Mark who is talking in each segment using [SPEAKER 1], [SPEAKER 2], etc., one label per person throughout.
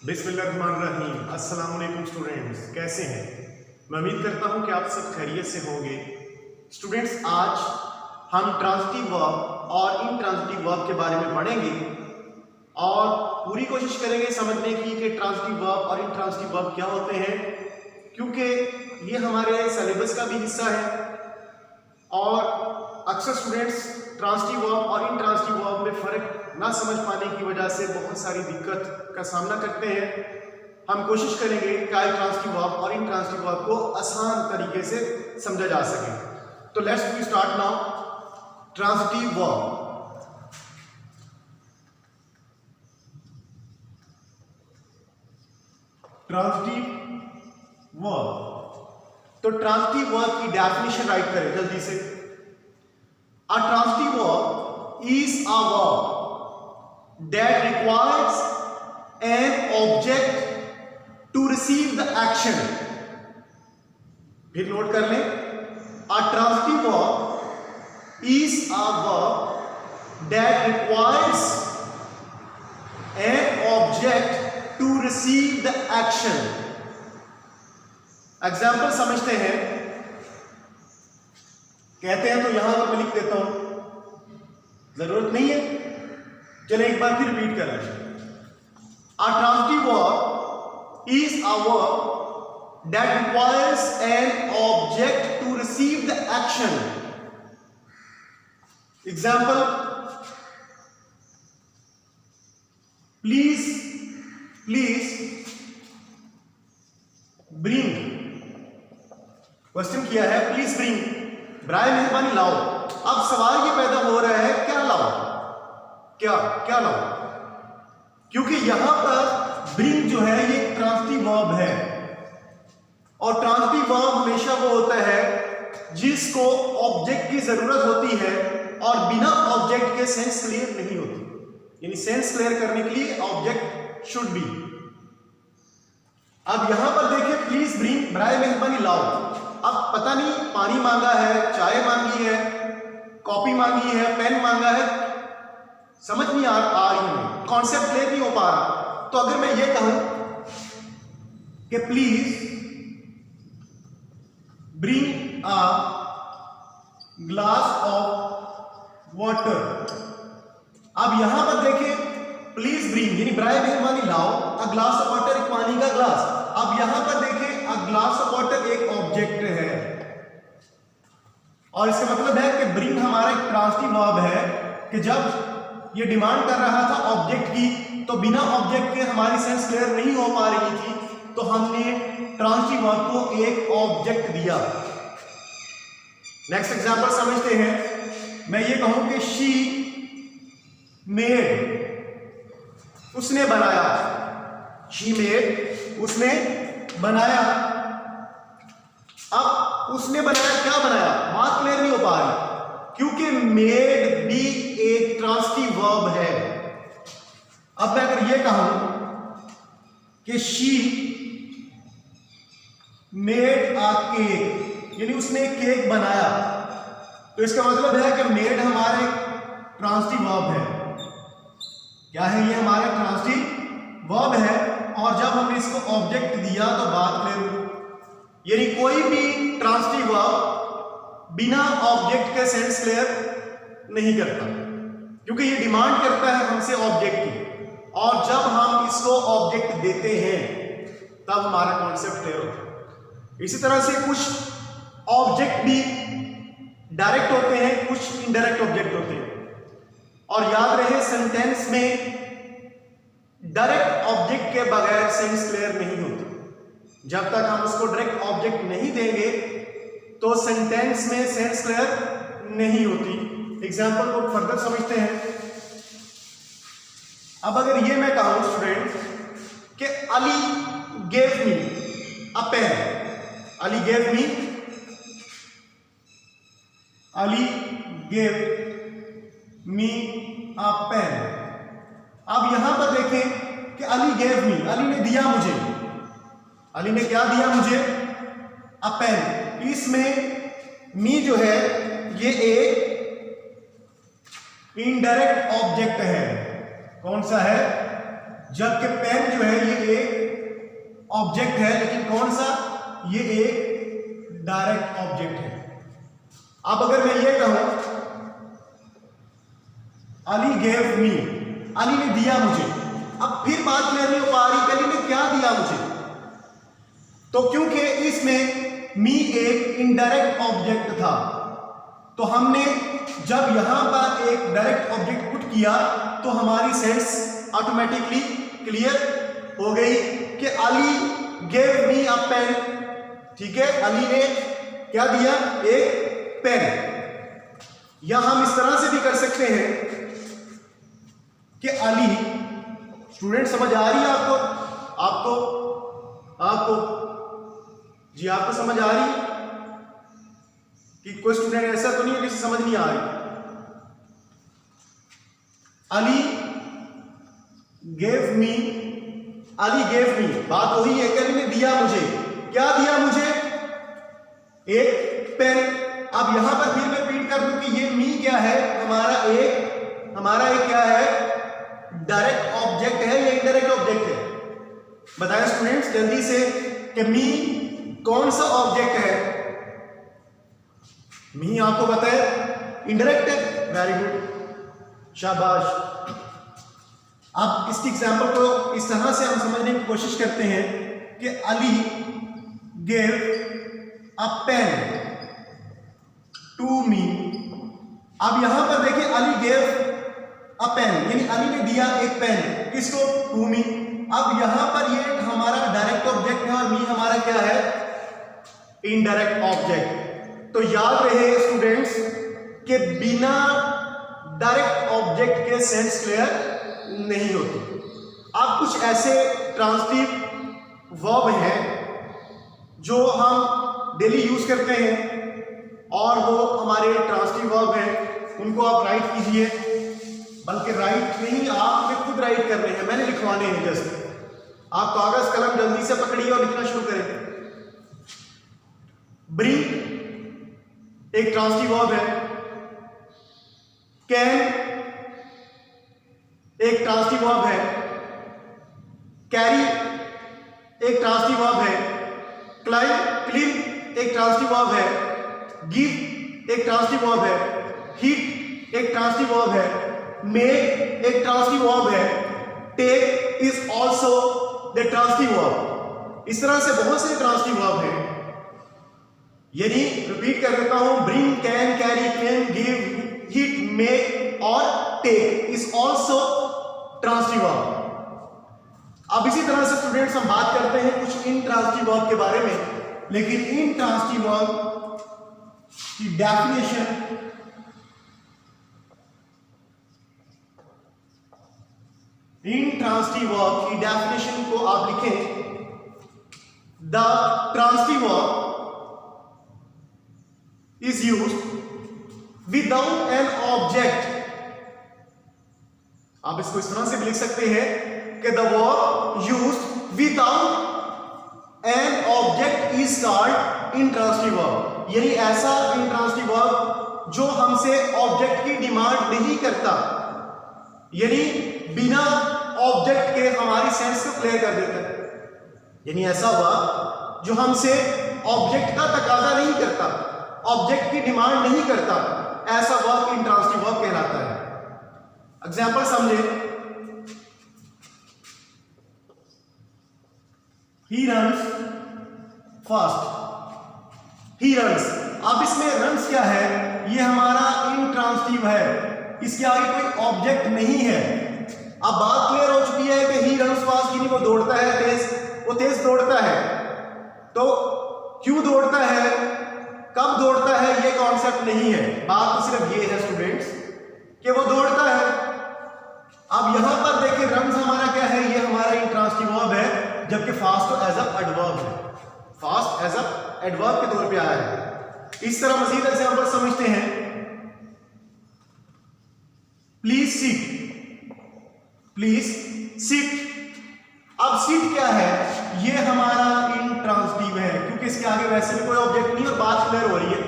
[SPEAKER 1] बिस्मिल्लाहिर्रहमानिर्रहीम। अस्सलाम वालेकुम स्टूडेंट्स, कैसे हैं? मैं उम्मीद करता हूं कि आप सब खैरियत से होंगे। स्टूडेंट्स, आज हम ट्रांजिटिव वर्ब और इनट्रांजिटिव वर्ब के बारे में पढ़ेंगे और पूरी कोशिश करेंगे समझने की कि ट्रांजिटिव वर्ब और इनट्रांजिटिव वर्ब क्या होते हैं, क्योंकि ये हमारे सिलेबस का भी हिस्सा है और अक्सर स्टूडेंट्स ट्रांजिटिव वर्ब और इनट्रांजिटिव वर्ब में फ़र्क ना समझ पाने की वजह से बहुत सारी दिक्कत का सामना करते हैं। हम कोशिश करेंगे कि ट्रांजिटिव वर्ब और इनट्रांजिटिव वर्ब को आसान तरीके से समझा जा सके। तो let's we start now. Transitive verb, transitive verb. तो ट्रांजिटिव वर्ब की डेफिनेशन राइट करें जल्दी से। A transitive verb is a verb that requires an object to receive the action। फिर नोट कर लें, a transitive verb is a verb that requires an object to receive the action। Example समझते हैं, कहते हैं तो यहां पर मैं लिख देता हूं, जरूरत नहीं है, चलिए एक बार फिर रिपीट कर लें। A transitive verb is a verb that requires an object to receive the action। Example, please bring। Question किया है प्लीज ब्रिंग, बराए मेहरबानी लाओ। अब सवाल ये पैदा हो रहा है क्या लाओ, क्या लाओ, क्योंकि यहां पर ब्रिंग जो है ये ट्रांजिटिव वर्ब है और ट्रांजिटिव वर्ब हमेशा वो होता है जिसको ऑब्जेक्ट की जरूरत होती है और बिना ऑब्जेक्ट के सेंस क्लियर नहीं होती, यानी सेंस क्लियर करने के लिए ऑब्जेक्ट शुड बी। अब यहां पर देखिए प्लीज ब्रिंग, बराए मेहरबानी लाओ। अब पता नहीं पानी मांगा है, चाय मांगी है, कॉपी मांगी है, पेन मांगा है, समझ नहीं आ रही है, कॉन्सेप्ट क्लियर नहीं हो पा रहा। तो अगर मैं ये कहूं कि please bring a glass of water. अब यहां पर देखें प्लीज ब्रिंग यानी बराए मेहरबानी लाओ, अ ग्लास ऑफ वाटर एक पानी का ग्लास। अब यहां पर देखें अ ग्लास ऑफ वाटर एक ऑब्जेक्ट है और इसका मतलब है कि ब्रिंग हमारा एक ट्रांजिटिव वर्ब है कि जब ये डिमांड कर रहा था ऑब्जेक्ट की, तो बिना ऑब्जेक्ट के हमारी सेंस क्लियर नहीं हो पा रही थी, तो हमने ट्रांजिटिव वर्ब को एक ऑब्जेक्ट दिया। नेक्स्ट एग्जांपल समझते हैं। मैं ये कहूं कि शी मेड, उसने बनाया, शी मेड उसने बनाया। अब उसने बनाया, क्या बनाया, बात क्लियर नहीं हो पा रही क्योंकि मेड भी एक ट्रांजिटिव वर्ब है। अब मैं अगर ये कहूं कि शी मेड अ केक यानी उसने केक बनाया, तो इसका मतलब है कि मेड हमारे ट्रांजिटिव वर्ब है। क्या है ये, हमारा ट्रांजिटिव वर्ब है और जब हमने इसको ऑब्जेक्ट दिया तो बात क्लियर हुई। यानी कोई भी ट्रांजिटिव वर्ब बिना ऑब्जेक्ट के सेंस क्लियर नहीं करता, क्योंकि ये डिमांड करता है हमसे ऑब्जेक्ट की, और जब हम इसको ऑब्जेक्ट देते हैं तब हमारा कॉन्सेप्ट क्लियर होता है। इसी तरह से कुछ ऑब्जेक्ट भी डायरेक्ट होते हैं, कुछ इनडायरेक्ट ऑब्जेक्ट होते हैं, और याद रहे सेंटेंस में डायरेक्ट ऑब्जेक्ट के बगैर सेंस क्लियर नहीं होती। जब तक हम उसको डायरेक्ट ऑब्जेक्ट नहीं देंगे तो सेंटेंस में सेंस क्लियर नहीं होती। एग्जाम्पल को फर्दर समझते हैं। अब अगर ये मैं कहूं स्टूडेंट कि Ali gave me a pen, Ali gave me, Ali gave me a pen. अब यहां पर देखें कि अली गेव मी, अली ने दिया मुझे, अली ने क्या दिया मुझे, अ पेन। इसमें मी जो है ये एक इनडायरेक्ट ऑब्जेक्ट है। कौन सा है, जबकि पेन जो है ये एक ऑब्जेक्ट है, लेकिन कौन सा? ये एक डायरेक्ट ऑब्जेक्ट है। अब अगर मैं ये कहूं अली गेव मी, अली ने दिया मुझे, अब फिर बात क्लियर नहीं हो पा रही कि अली ने क्या दिया मुझे। तो क्योंकि इसमें मी एक इनडायरेक्ट ऑब्जेक्ट था, तो हमने जब यहां पर एक डायरेक्ट ऑब्जेक्ट पुट किया तो हमारी सेंस ऑटोमेटिकली क्लियर हो गई कि Ali gave me a pen. ठीक है, अली ने क्या दिया? एक पेन। या हम इस तरह से भी कर सकते हैं कि अली, स्टूडेंट समझ आ रही है आपको? आपको जी आपको समझ आ रही है कि कोई स्टूडेंट ऐसा तो नहीं है जिसे समझ नहीं आ रही? Ali gave me, Ali gave मी, बात वही है कि अली ने दिया मुझे। क्या दिया मुझे? एक पेन। अब यहां पर फिर मैं रिपीट कर दूं कि ये मी क्या है? हमारा एक क्या है? डायरेक्ट ऑब्जेक्ट है या इनडायरेक्ट ऑब्जेक्ट है? बताएं स्टूडेंट्स जल्दी से कि मी कौन सा ऑब्जेक्ट है? मी आपको बताए इनडायरेक्ट है। वेरी गुड, शाबाश। अब इसकी एग्जांपल को इस तरह से हम समझने की कोशिश करते हैं कि Ali gave a pen to me. अब यहां पर देखिए अली गेव अ पेन, यानी अली ने दिया एक पेन, किसको? To me. अब यहां पर ये हमारा डायरेक्ट ऑब्जेक्ट है और मी हमारा क्या है? Indirect object. तो याद रहे स्टूडेंट्स कि बिना डायरेक्ट ऑब्जेक्ट के सेंस क्लियर नहीं होती। अब कुछ ऐसे ट्रांसिटिव वर्ब हैं जो हम डेली यूज करते हैं और वो हमारे ट्रांसिटिव वर्ब हैं, उनको आप राइट कीजिए। बल्कि राइट नहीं, आपने खुद राइट करने हैं, मैंने लिखवाने हैं। जैसे आप कागज कलम जल्दी से पकड़िए और लिखना शुरू करें। ब्रिंग एक ट्रांसिटिव वर्ब है, कैन एक ट्रांसिटिव वर्ब है, कैरी एक ट्रांसिटिव वर्ब है, क्लीन एक ट्रांसिटिव वर्ब है, गिव एक ट्रांसिटिव वर्ब है, हीट एक ट्रांसिटिव वर्ब है, मेक एक ट्रांसिटिव वर्ब है, take is also the transitive verb. इस तरह से बहुत से ट्रांसिटिव वर्ब हैं। यानी रिपीट कर देता हूं, bring, can, carry, claim, give, hit, make और take is also transitive verb. अब इसी तरह से स्टूडेंट्स हम बात करते हैं कुछ इनट्रांसिटिव वर्ब के बारे में। लेकिन इनट्रांसिटिव वर्ब की डेफिनेशन इनट्रांसिटिव वर्ब की डेफिनेशन को आप लिखें, the transitive verb is used without an object। आप इसको इस तरह से भी लिख सकते हैं कि the verb used without an object is called intransitive verb। यानी ऐसा intransitive verb जो हमसे ऑब्जेक्ट की डिमांड नहीं करता, यानी बिना ऑब्जेक्ट के हमारी सेंस को क्लियर कर देता है। यानी ऐसा वर्ब जो हमसे ऑब्जेक्ट का तकाजा नहीं करता, ऑब्जेक्ट की डिमांड नहीं करता, ऐसा वर्ब इंट्रांसिटिव वर्ब कहलाता है। एग्जांपल समझे, he runs fast, he runs. अब इसमें रन्स क्या है? ये हमारा इंट्रांसिटिव है, इसके आगे कोई ऑब्जेक्ट नहीं है। अब बात क्लियर हो चुकी है कि ही रन्स फास्ट, यानी वो दौड़ता है तेज, वो तेज दौड़ता है। तो क्यों दौड़ता है, कब दौड़ता है, ये कॉन्सेप्ट नहीं है। बात तो सिर्फ ये है स्टूडेंट्स कि वो दौड़ता है। अब यहां पर देखिए रन्स हमारा क्या है? ये हमारा इंट्रांसिटिव वर्ब है, जबकि फास्ट तो एज अ एडवर्ब है, फास्ट एज अ एडवर्ब के तौर पे आया है। इस तरह मजीद एग्जांपल समझते हैं। Please sit, please sit. अब सिट क्या है? ये हमारा इंट्रांसिटिव है, क्योंकि इसके आगे वैसे भी कोई ऑब्जेक्ट नहीं और बात क्लियर हो रही है।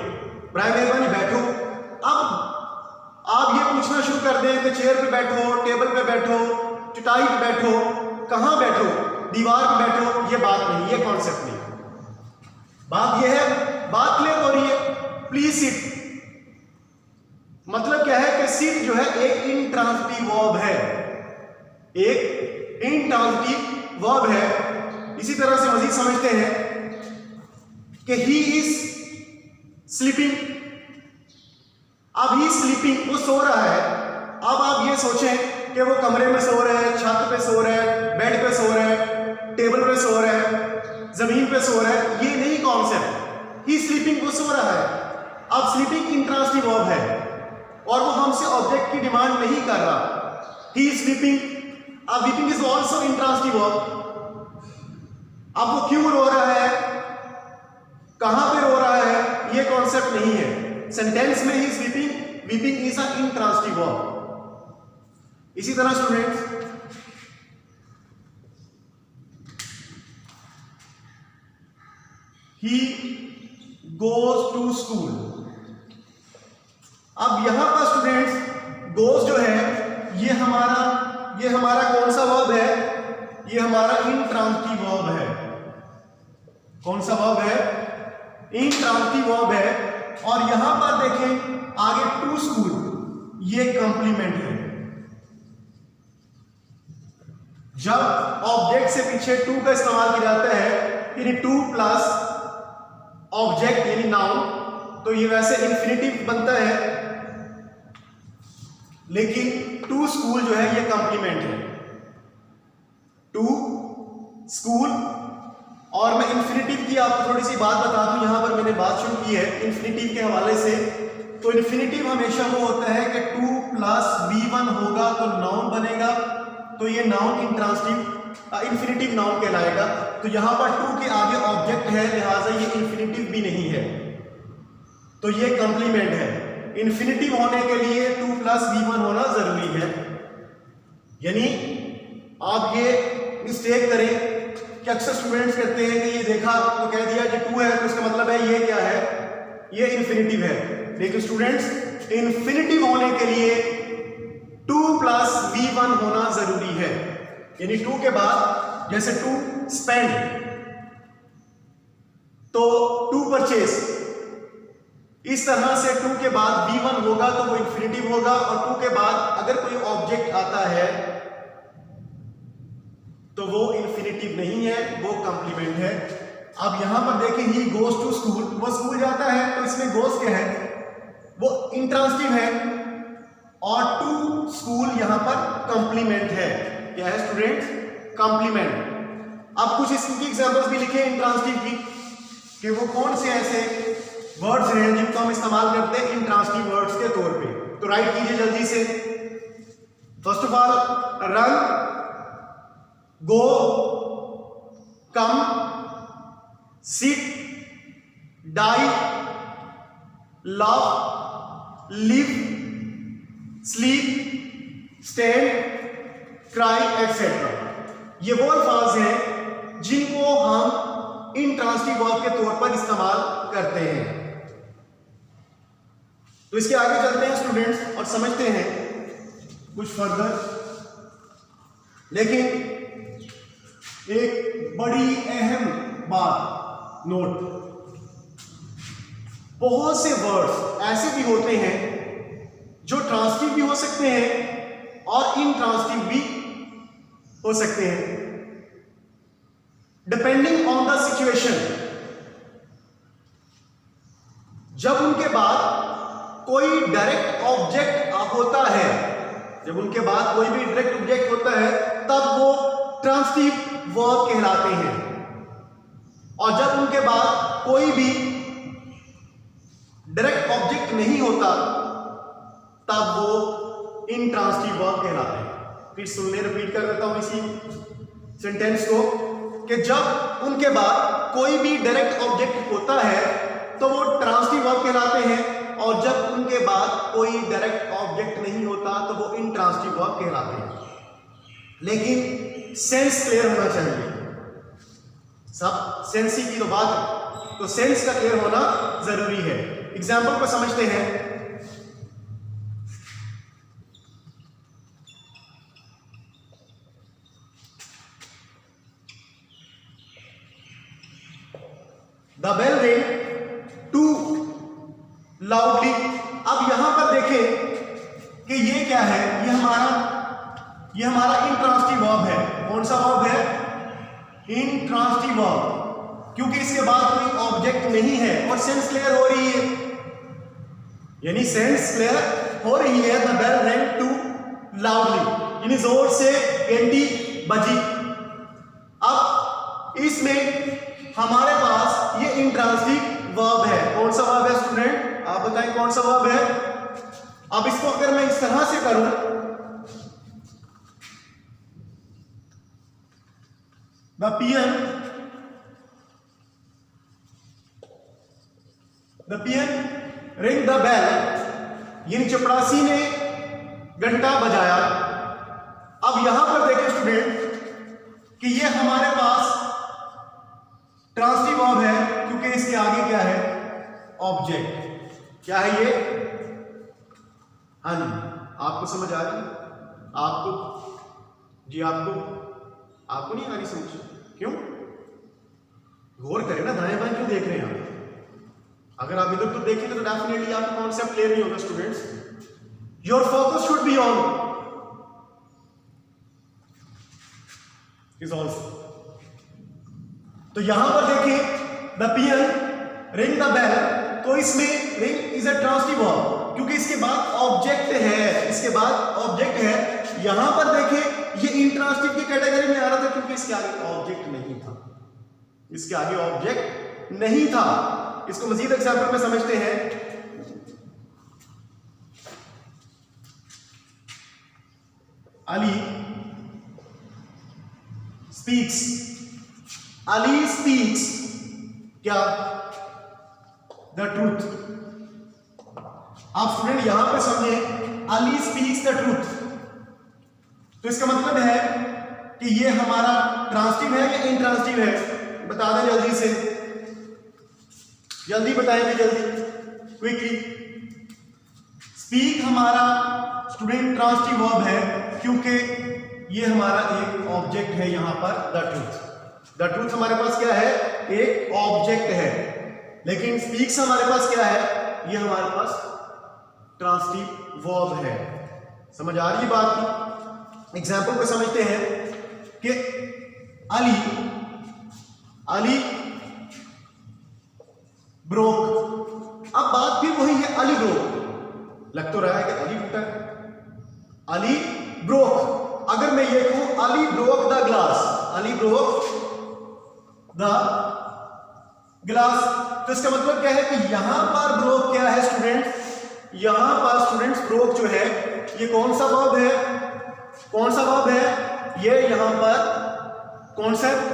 [SPEAKER 1] प्राइमरी बैठो। अब आप ये पूछना शुरू कर दें कि चेयर पे बैठो, टेबल पे बैठो, चटाई पे बैठो, कहां बैठो? दीवार पे बैठो, ये बात नहीं, ये कॉन्सेप्ट नहीं। बात ये है, बात क्लियर हो रही है, प्लीज सिट। मतलब क्या है कि सिट जो है एक इंट्रांजिटिव वर्ब है, एक इंट्रांजिटिव वर्ब है। इसी तरह से मजीद समझते हैं कि ही इज स्लीपिंग। अब ही स्लीपिंग, वो सो रहा है। अब आप ये सोचें कि वो कमरे में सो रहे हैं, छत पे सो रहे हैं, बेड पे सो रहे हैं, टेबल पे सो रहे हैं, जमीन पे सो रहे हैं, ये नहीं कॉन्सेप्ट। ही स्लीपिंग, वो सो रहा है। अब स्लीपिंग इंट्रांजिटिव वर्ब है और वो हमसे ऑब्जेक्ट की डिमांड नहीं कर रहा। He is sleeping. अब weeping is also intransitive verb. अब वो क्यों रो रहा है, कहां पे रो रहा है, ये कॉन्सेप्ट नहीं है। सेंटेंस में he sleeping, weeping is a intransitive verb. इसी तरह students, he goes to school. अब यहां पर स्टूडेंट्स गोज जो है ये हमारा कौन सा वर्ब है, ये हमारा इंट्रांजिटिव वर्ब है। कौन सा वर्ब है, इंट्रांजिटिव वर्ब है। और यहां पर देखें आगे टू स्कूल, ये कंप्लीमेंट है। जब ऑब्जेक्ट से पीछे टू का इस्तेमाल किया जाता है, यानी टू प्लस ऑब्जेक्ट यानी नाउन, तो ये वैसे इंफिनिटिव बनता है, लेकिन टू स्कूल जो है ये कंप्लीमेंट है। To school. और मैं इंफिनिटिव की आपको थोड़ी सी बात बता दूं, यहां पर मैंने बात शुरू की है इंफिनिटिव के हवाले से। तो इंफिनिटिव हमेशा वो होता है कि टू प्लस V1 होगा तो नाउन बनेगा, तो ये नाउन इंफिनिटिव नाउन कहलाएगा। तो यहां पर टू के आगे ऑब्जेक्ट है, लिहाजा ये इंफिनिटिव भी नहीं है, तो ये कंप्लीमेंट है। इंफिनिटिव होने के लिए टू प्लस V1 होना जरूरी है। यानी आप ये मिस्टेक करें कि अक्सर स्टूडेंट्स कहते हैं कि ये देखा तो कह दिया कि टू है तो इसका मतलब है ये क्या है, ये इंफिनिटिव है। लेकिन स्टूडेंट्स इंफिनिटिव होने के लिए टू प्लस V1 होना जरूरी है। यानी टू के बाद जैसे टू स्पेंड, तो टू परचेज, इस तरह से टू के बाद V1 होगा तो वो इंफिनिटिव होगा। और टू के बाद अगर कोई ऑब्जेक्ट आता है तो वो इंफिनिटिव नहीं है, वो कंप्लीमेंट है। अब यहां पर देखें ही गोज टू स्कूल, वो स्कूल जाता है, तो इसमें गोज क्या है, वो इंट्रांजिटिव है। और टू स्कूल यहां पर कंप्लीमेंट है। क्या है स्टूडेंट्स, कंप्लीमेंट। अब कुछ इसकी एग्जांपल्स भी लिखे इंट्रांजिटिव की, कि वो कौन से ऐसे वर्ड्स हैं जिनको हम इस्तेमाल करते हैं इंट्रांजिटिव वर्ड्स के तौर पे। तो राइट कीजिए जल्दी से। First of all, run, go, come, sit, die, love, live, sleep, stand, cry, etcetera. ये वो अल्फाज हैं जिनको हम इंट्रांजिटिव वर्ब के तौर पर इस्तेमाल करते हैं। तो इसके आगे चलते हैं स्टूडेंट्स और समझते हैं कुछ फर्दर। लेकिन एक बड़ी अहम बात नोट, बहुत से वर्ड्स ऐसे भी होते हैं जो ट्रांजिटिव भी हो सकते हैं और इनट्रांजिटिव भी हो सकते हैं, डिपेंडिंग ऑन द सिचुएशन। जब उनके बाद कोई डायरेक्ट ऑब्जेक्ट होता है, जब उनके बाद कोई भी डायरेक्ट ऑब्जेक्ट होता है, तब वो ट्रांजिटिव वर्ब कहलाते हैं। और जब उनके बाद कोई भी डायरेक्ट ऑब्जेक्ट नहीं होता, तब वो इनट्रांजिटिव वर्ब कहलाते हैं। फिर सुन ले, रिपीट कर देता हूं इसी सेंटेंस को, कि जब उनके बाद कोई भी डायरेक्ट ऑब्जेक्ट होता है तो वो ट्रांजिटिव वर्ब कहलाते हैं, और जब उनके बाद कोई डायरेक्ट ऑब्जेक्ट नहीं होता तो वो इनट्रांजिटिव वर्ब कहलाते हैं। लेकिन सेंस क्लियर होना चाहिए। सब सेंस ही की तो बात है, तो सेंस का क्लियर होना जरूरी है। एग्जाम्पल को समझते हैं। The bell ring too loudly. अब यहां पर देखें कि ये क्या है, ये हमारा इंट्रांसिटिव वर्ब है। कौन सा वर्ब है? इंट्रांसिटिव वर्ब, क्योंकि इसके बाद कोई ऑब्जेक्ट नहीं है और सेंस क्लियर हो रही है, यानी सेंस क्लियर हो रही है। The bell ring too loudly, यानी जोर से घंटी बजी। अब इसमें हमारे पास ये इंट्रांसिटिव वर्ब है। कौन सा वर्ब है स्टूडेंट? आप बताएं कौन सा वर्ब है? अब इसको अगर मैं इस तरह से करूं, the peon ring the bell, यानी चपरासी ने घंटा बजाया। अब यहां पर देखें स्टूडेंट कि ये हमारे पास ट्रांसिटिव वर्ब है, क्योंकि इसके आगे क्या है? ऑब्जेक्ट। क्या है ये? हाँ जी, आपको समझ आ रही? आपको जी, आपको नहीं आ रही समझ? क्यों? गौर करें ना, दाएं बाएं क्यों देख रहे हैं आप? अगर आप इधर तो देखेंगे तो डेफिनेटली आपको कॉन्सेप्ट क्लियर नहीं होगा students. Your focus should be on is also. तो यहां पर देखें the peon ring the bell, तो इसमें ring is a transitive verb, क्योंकि इसके बाद ऑब्जेक्ट है, इसके बाद ऑब्जेक्ट है। यहां पर देखें ये इंट्रांसिटिव की कैटेगरी में आ रहा था, क्योंकि इसके आगे ऑब्जेक्ट नहीं था, इसके आगे ऑब्जेक्ट नहीं था। इसको मजीद एग्जांपल में समझते हैं। अली स्पीक्स, अली स्पीक्स क्या? The truth. आप स्टूडेंट यहां पे समझे, अली स्पीक्स द ट्रूथ, तो इसका मतलब है कि ये हमारा ट्रांसिटिव है या इंट्रांसिटिव है? बता दें जल्दी से, जल्दी बताएंगे, जल्दी क्विकली। स्पीक हमारा स्टूडेंट ट्रांसिटिव वर्ब है, क्योंकि ये हमारा एक ऑब्जेक्ट है यहां पर, द ट्रूथ। द ट्रूथ हमारे पास क्या है? एक ऑब्जेक्ट है। लेकिन स्पीक्स हमारे पास क्या है? ये हमारे पास ट्रांसिटिव वर्ब है। समझ आ रही है बात की? एग्जाम्पल को समझते हैं कि अली ब्रोक। अब बात भी वही है, अली ब्रोक। लग तो रहा है कि अली टूटा है। अली ब्रोक, अगर मैं ये कहूं Ali broke the glass, Ali broke the glass, तो इसका मतलब क्या है कि यहां पर ब्रोक क्या है स्टूडेंट? यहां पर स्टूडेंट्स ब्रोक जो है ये कौन सा वर्ब है? कौन सा वर्ब है? ये यहां पर concept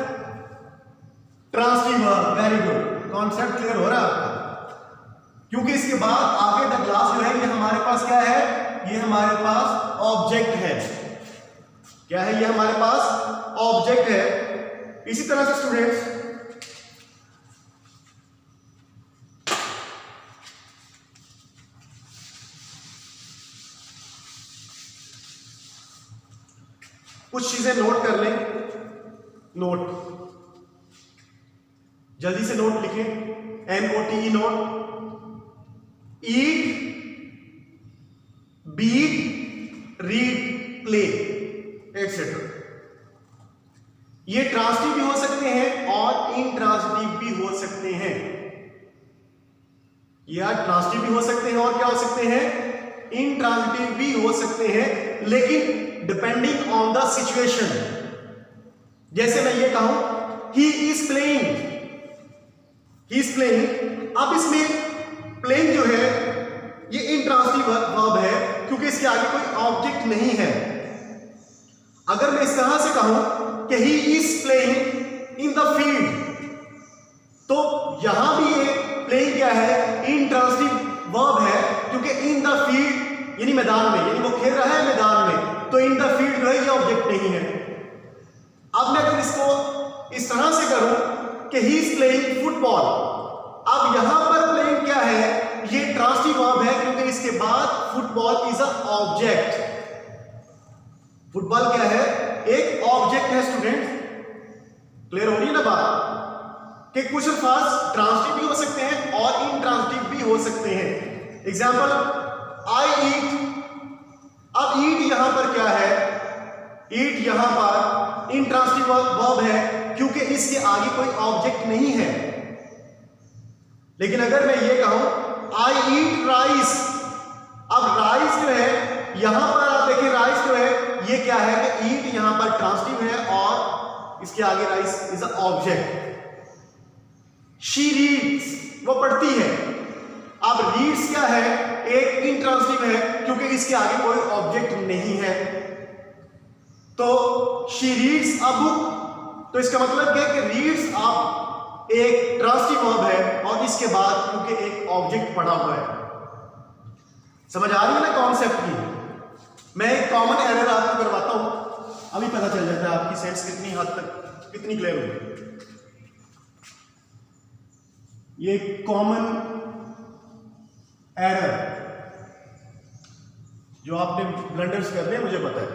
[SPEAKER 1] transitive verb. Very good, concept clear हो रहा है आपका, क्योंकि इसके बाद आगे द ग्लास जो है ये हमारे पास क्या है? ये हमारे पास ऑब्जेक्ट है। क्या है? ये हमारे पास ऑब्जेक्ट है। इसी तरह से स्टूडेंट्स कुछ चीजें नोट कर लें। नोट, जल्दी से नोट लिखें, NOTE नोट। ईट, बीट, रीड, प्ले, एटसेट्रा। ये ट्रांसिटिव भी हो सकते हैं और इंट्रांसिटिव भी हो सकते हैं। या ट्रांसिटिव भी हो सकते हैं और क्या हो सकते हैं? इंट्रांसिटिव भी हो सकते हैं, लेकिन डिपेंडिंग ऑन द सिचुएशन। जैसे मैं ये कहूं he is playing, he is playing. अब इसमें प्लेइंग जो है ये इंट्रांसिटिव वर्ब है, क्योंकि इसके आगे कोई ऑब्जेक्ट नहीं है। अगर मैं इस तरह से कहूं कि he is playing in the field, तो यहां भी ये प्लेइंग क्या है? इंट्रांसिटिव वर्ब है, क्योंकि इन द फील्ड यानी मैदान में, यानी वो खेल रहा है मैदान में, तो इन द फील्ड जो है ये ऑब्जेक्ट नहीं है। अब मैं अगर इसको इस तरह से करूं कि ही इज प्लेइंग फुटबॉल, अब यहां पर प्लेइंग क्या है? ये ट्रांसिटिव वर्ब है, क्योंकि इसके बाद football is a object. Football क्या है? एक ऑब्जेक्ट है स्टूडेंट। क्लियर हो रही है ना बात? कि कुछ अल्फाज ट्रांसिटिव भी हो सकते हैं और इंट्रांसिटिव भी हो सकते हैं। एग्जाम्पल, आई ईट। अब ईट यहां पर क्या है? ईट यहां पर इंट्रांसिटिव वर्ब है क्योंकि इसके आगे कोई ऑब्जेक्ट नहीं है। लेकिन अगर मैं ये कहूं आई ईट राइस, अब राइस जो है यहां पर आप देखिए, राइस जो है ये क्या है कि ईट यहां पर ट्रांसिटिव है और इसके आगे rice is a object. She reads, वो पढ़ती है। अब रीड्स क्या है? एक इंट्रांसिटिव है क्योंकि इसके आगे कोई ऑब्जेक्ट नहीं है। तो शी रीड्स अ बुक, तो इसका मतलब क्या है कि रीड्स आप एक ट्रांसिटिव वर्ब है और इसके बाद क्योंकि एक ऑब्जेक्ट पड़ा हुआ है। समझ आ रही है ना कॉन्सेप्ट की? मैं एक कॉमन एरर आपको करवाता हूं, अभी पता चल जाता है आपकी सेंस कितनी हद तक कितनी क्लियर होगी। ये कॉमन एरर जो आपने ब्लंडर्स करते हैं मुझे पता है।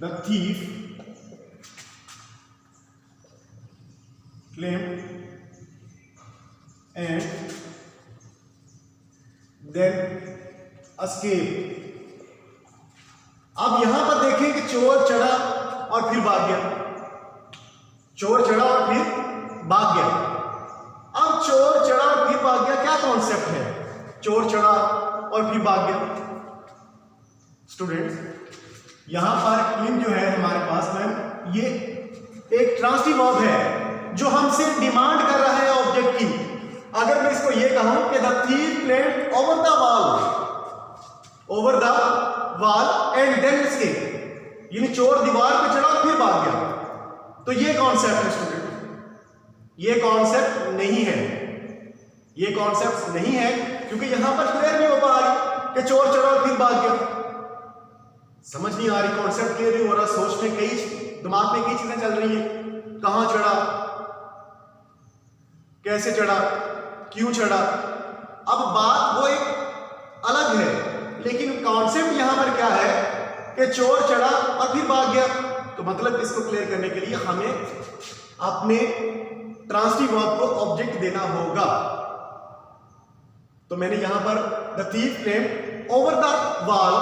[SPEAKER 1] The thief claimed and then escaped। अब यहां पर देखें कि चोर चढ़ा और फिर भाग गया। चोर चढ़ा और फिर भाग गया। अब चोर चढ़ा और फिर भाग गया, क्या कॉन्सेप्ट है? चोर चढ़ा और फिर भाग गया। स्टूडेंट्स, यहां पर क्लेम जो है हमारे पास में ये एक ट्रांसिटिव वर्ब है जो हमसे डिमांड कर रहा है ऑब्जेक्ट की। अगर मैं इसको ये कहूं कि the thief climbed over the wall and then escape, यानी चोर दीवार पे चढ़ा और फिर भाग गया, तो ये कॉन्सेप्ट है स्टूडेंट, ये कॉन्सेप्ट नहीं है। ये कॉन्सेप्ट नहीं है क्योंकि यहां पर क्लियर नहीं हो पा रही कि चोर चढ़ा और फिर भाग गया। समझ नहीं आ रही, कॉन्सेप्ट क्लियर नहीं हो रहा, सोच में कई दिमाग में कई चीजें चल रही है। कहां चढ़ा, कैसे चढ़ा, क्यों चढ़ा। अब बात वो एक अलग है, लेकिन कॉन्सेप्ट यहां पर क्या है कि चोर चढ़ा और फिर भाग गया। तो मतलब इसको क्लियर करने के लिए हमें अपने ट्रांसिटिव वर्ब को ऑब्जेक्ट देना होगा। तो मैंने यहां पर the thief climbed over the wall,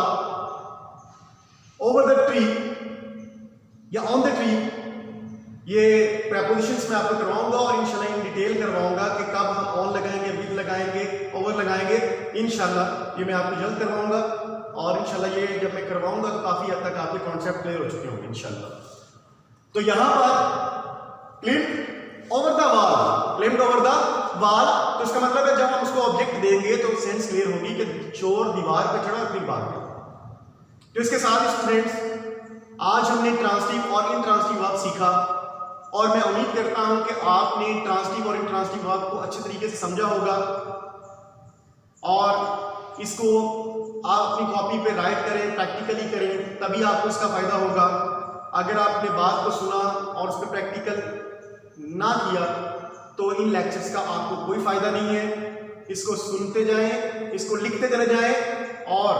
[SPEAKER 1] over the tree या ऑन द ट्री, ये प्रेपोजिशंस मैं आपको करवाऊंगा और इंशाल्लाह इन डिटेल करवाऊंगा कि कब हम ऑन लगाएंगे, विद लगाएंगे, ओवर लगाएंगे। इंशाल्लाह ये मैं आपको जल्द करवाऊंगा और इंशाल्लाह ये जब मैं करवाऊंगा तो काफी हद तक आपके कॉन्सेप्ट क्लियर हो चुके होंगे इंशाल्लाह। तो यहां पर claimed over the wall, claimed over the wall, तो इसका मतलब है जब हम उसको ऑब्जेक्ट देंगे तो सेंस क्लियर होगी कि चोर दीवार पर चढ़ा और फिर भाग गया। तो इसके साथ स्टूडेंट्स आज हमने ट्रांसिटिव और इंट्रांसिटिव वर्ब सीखा और मैं उम्मीद करता हूं कि आपने ट्रांसिटिव और इंट्रांसिटिव वर्ब को अच्छे तरीके से समझा होगा और इसको आप अपनी कॉपी पे राइट करें, प्रैक्टिकली करें, तभी आपको इसका फायदा होगा। अगर आपने बात को सुना और उस पर प्रैक्टिकल ना किया तो इन लेक्चर्स का आपको कोई फायदा नहीं है। इसको सुनते जाएं, इसको लिखते चले जाएं और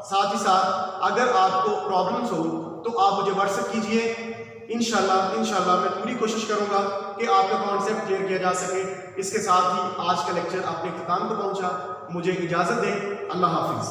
[SPEAKER 1] साथ ही साथ अगर आपको प्रॉब्लम्स हो तो आप मुझे व्हाट्सएप कीजिए। इंशाल्लाह मैं पूरी कोशिश करूंगा कि आपका कॉन्सेप्ट क्लियर किया जा सके। इसके साथ ही आज का लेक्चर अपने इख्तिताम को पहुंचा। मुझे इजाजत दें। अल्लाह हाफिज।